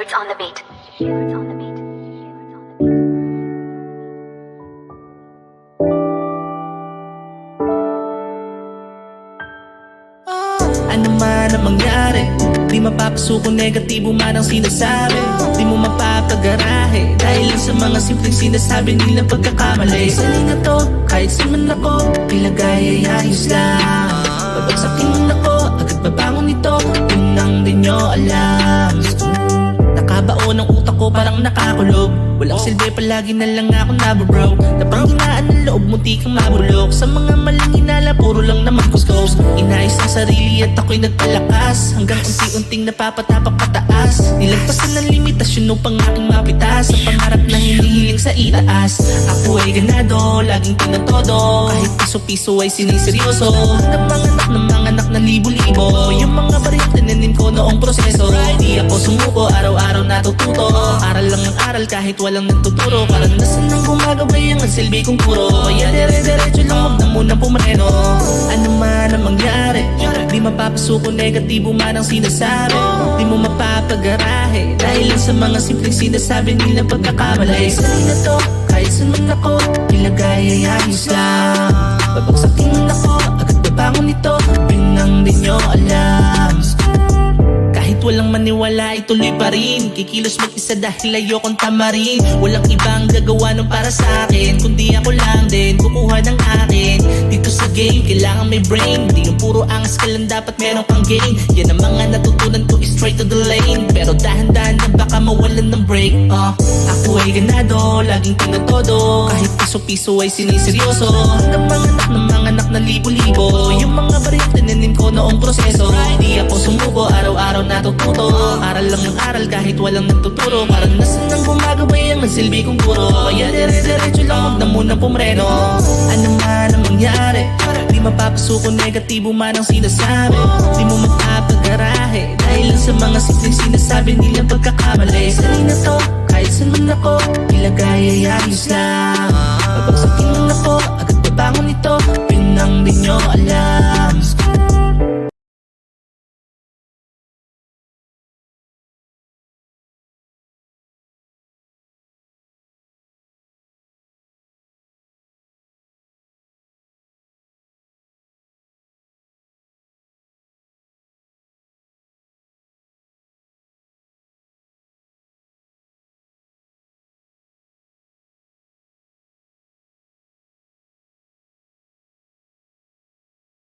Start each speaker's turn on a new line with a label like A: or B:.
A: Keywords on the beat. Keywords on the beat.
B: Ano man ang mangyari, di mapapasuko negatibo man ang sinasabi. Di mo mapapagarahe dahil lang sa mga simpleng sinasabi nilang pagkakamali. Sa linga to, kahit saan man ako, tila gaya ayos lang. Babagsakin man ako, agad babangon nito, yun ang di nyo alam. Nakabaon ang utak ko parang nakakulog. Walang silbi, palagi na lang ako nababroke. Napanghinaan ng loob, munti kang mabulok. Sa mga maling inala, puro lang naman kuskus. Inayos ang sarili at ako'y nagpalakas, hanggang unti-unting napapatapak pataas. Nilagpasan ng limitasyon upang aking mapitas sa pangarap na hinihiling sa itaas. Ako ay ganado, laging tinatodo, kahit piso-piso ay siniseryoso. Ng mga anak na libo-libo, yung mga baril tinanim ko noong proseso. Di ako sumuko, araw-araw natututo. Aral lang ang aral kahit walang nagtuturo. Karanasan ng gumagabay ang silbi kong puro. Kaya dire-diretso lang, huwag na munang pumreno. Ano man ang mangyari, di mapapasuko negatibo man ang sinasabi. Di mo mapapagarahe dahil lang sa mga simpleng sinasabi nilang pagkakamali. Sa na to, kahit saan man ako, tila gaya ayos lang. Babagsakin man ako, agad babangon nito, yun ang di nyo alam. Kahit walang maniwala, ituloy pa rin. Kikilos mag-isa dahil ayokong tamarin. Walang ibang gagawa nun para sa akin, kundi ako lang din kukuha ng akin. Dito sa game, kailangan may brain. Di yung puro angas ka lang, dapat meron kang gain. Yan ang mga natutunan ko, straight to the lane. Pero dahan-dahan na baka mawalan ng break. Ako ay ganado, laging tinatodo, kahit piso-piso ay siniseryoso. Ng mga anak na libo-libo, yung mga baril tinanim ko noong proseso. Di ako sumuko, araw-araw natututo. Aral lang ang aral kahit walang nagtuturo. Karanasan ng gumagabay ang silbi kong guro. Kaya dire-diretso lang, huwag na munang pumreno. Ano man ang mangyari, di mapapasuko negatibo man ang sinasabi. Di mo mapapagarahe dahil lang sa mga simpleng sinasabi nilang pagkakamali. Sa na to, kahit saan man ako, tila gaya ayos lang. Babagsakin man ako,